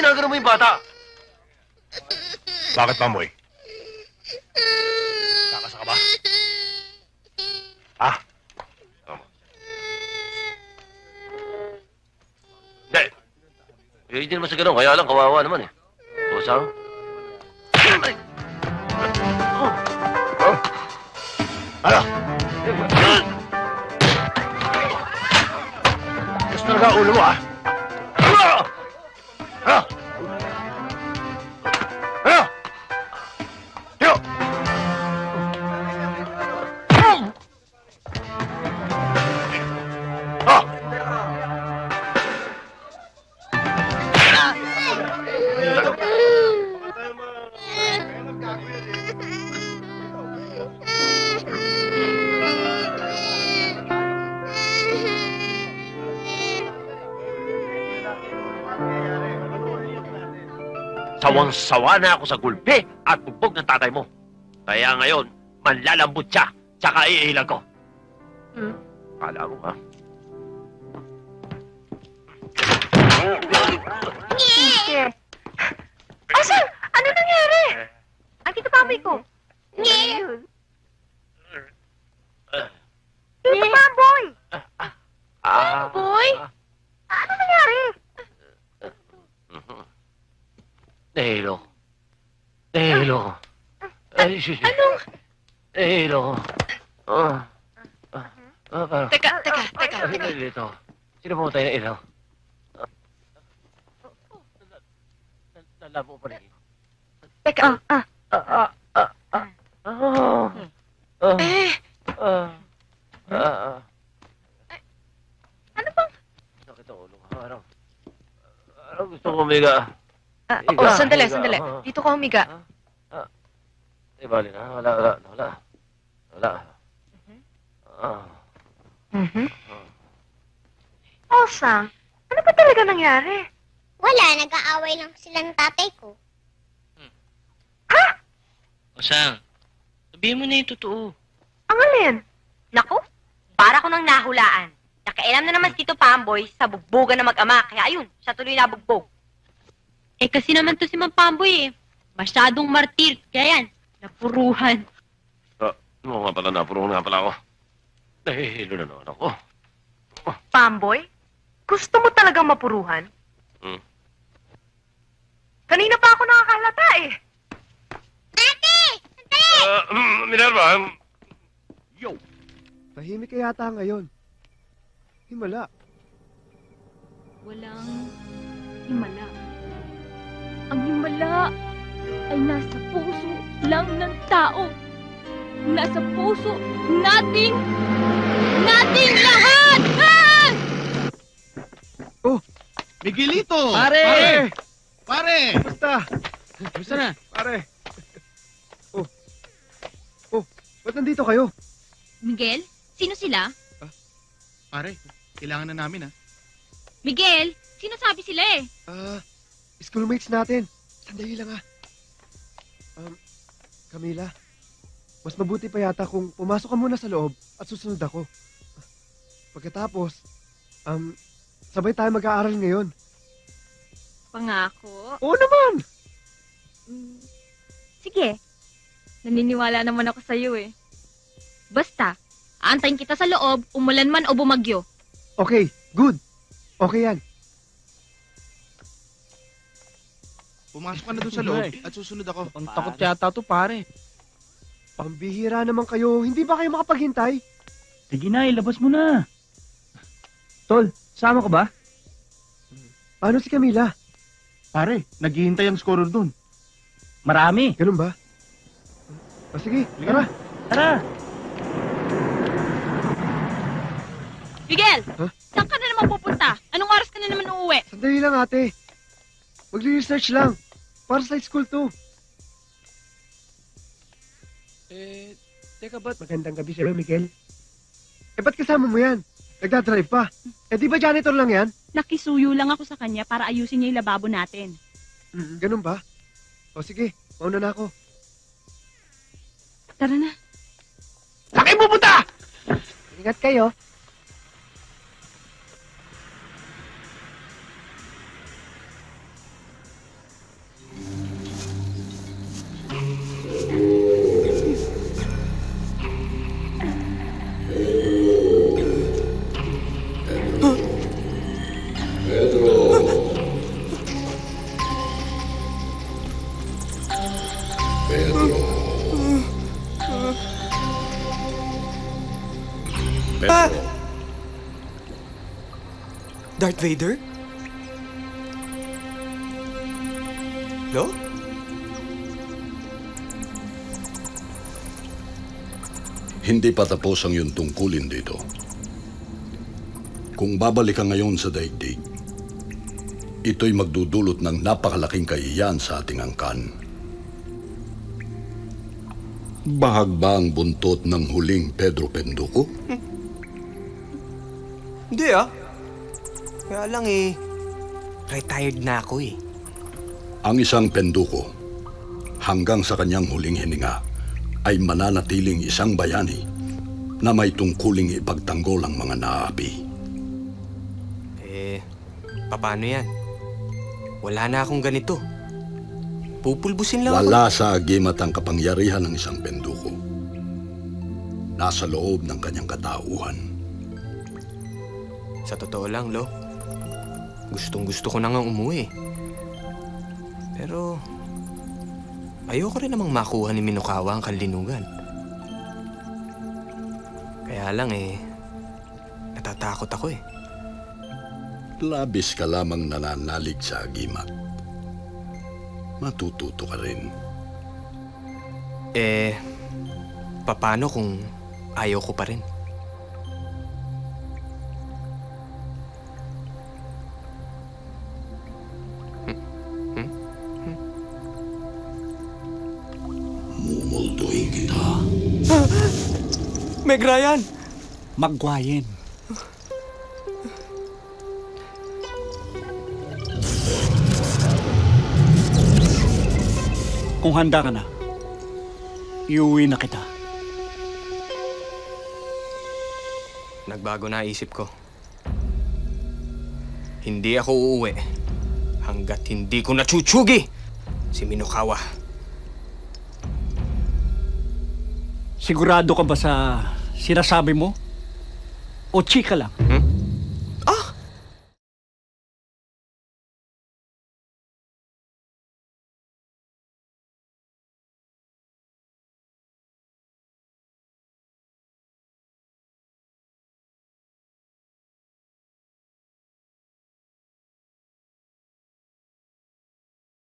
ginagano mo yung bata? Bakit, Pamboy? Kakasa ka ba? Ha? Hindi. Hindi naman sa ganun. Kaya lang, kawawa naman eh. O, saan? Ano? Gusto talaga ulo mo, ha? Ano? Ano? Tio! Ah! Sawang-sawa na ako sa gulpi at bugbog ng tatay mo. Kaya ngayon, manlalambot siya, tsaka iilang ko. Kala mo, ha? Asan? Ano nangyari? Andito Pamboy ko. Dito Pamboy! Boy? Ano nangyari? Nahilo. Nahilo. Anong... Nahilo. Parang... Teka. Dito. Sino pumatay na ilaw? Nalabo pa rin. Teka. Ano bang... Sakit ang ulo ko. Parang gusto ko umiga. Sandali. Dito ka humiga. Eh, bali na. Wala. Osam, ano ba talaga nangyari? Wala, nag-aaway lang sila ng tatay ko. Osang, sabihin mo na yung totoo. Ang alin? Naku, para ko nang nahulaan. Nakailam na naman si Tito Pamboy sa bugbogan na mag-ama. Kaya ayun, siya tuloy na bugbog. Eh kasi naman to si Mang Pamboy eh. Masyadong martir. Kaya yan, napuruhan. Oo nga pala, napuro nga pala ako. Nahihilo na naman ako. Pamboy? Gusto mo talagang mapuruhan? Kanina pa ako nakakalata eh. Ate! Sandali! Minerva, Yo! Tahimik ka yata ngayon. Himala. Walang himala. Ang himala ay nasa puso lang ng tao. Nasa puso nating lahat! Ah! Oh! Miguelito! Pare! Pare! Basta! Gusto na? Pare! Oh, ba't nandito kayo? Miguel, sino sila? Pare, kailangan na namin, ha? Miguel, sinasabi sila eh. Schoolmates natin. Sandali lang, ha. Camila, mas mabuti pa yata kung pumasok ka muna sa loob at susunod ako. Pagkatapos, sabay tayo mag-aaral ngayon. Pangako. Oo naman! Sige. Naniniwala naman ako sa'yo eh. Basta, aantayin kita sa loob, umulan man o bumagyo. Okay, good. Okay yan. Pumasok ka na doon sa loob at susunod ako. Ang takot yata to, pare. Pambihira naman kayo. Hindi ba kayo makapaghintay? Sige na, ilabas mo na. Tol, sama ka ba? Paano si Camila? Pare, naghihintay ang scorer doon. Marami. Ganun ba? Sige, tara. Tara. Miguel! Huh? Saan ka na naman pupunta? Anong oras ka na naman uuwi? Sandali lang, ate. Magre-research lang. Para sa school to. Teka ba't? Magandang gabi sa'yo, Miguel. Ba't kasama mo yan? Nagdadrive pa. Di ba janitor lang yan? Nakisuyo lang ako sa kanya para ayusin niya yung lababo natin. Ganun ba? O sige, mauna na ako. Tara na. Saan kayo pupunta? Ingat kayo. Darth Vader? Lo? Hindi pa tapos ang iyong tungkulin dito. Kung babalik ka ngayon sa daigdig, ito'y magdudulot ng napakalaking kahihiyan sa ating angkan. Bahag ba ang buntot ng huling Pedro Penduko? Hindi Kaya lang retired na ako Ang isang Penduko, hanggang sa kanyang huling hininga, ay mananatiling isang bayani na may tungkuling ipagtanggol ang mga naapi. Paano yan? Wala na akong ganito. Pupulbusin lang ako. Wala sa agimat ang kapangyarihan ng isang Penduko. Nasa loob ng kanyang katauhan. Sa totoo lang, Lo. Gustong-gusto ko na nga umuwi. Pero, ayoko rin namang makuha ni Minokawa ang kanlinugan. Kaya lang natatakot ako Labis ka lamang nananalig sa agimat. Matututo ka rin. Paano kung ayaw ko pa rin? Mumultuin kita. Meg Ryan! Magwayin. Kung handa ka na, iuwi na kita. Nagbago na isip ko. Hindi ako uuwi hanggat hindi ko natsutsugi si Minokawa. Sigurado ka ba sa sinasabi mo? O chika lang?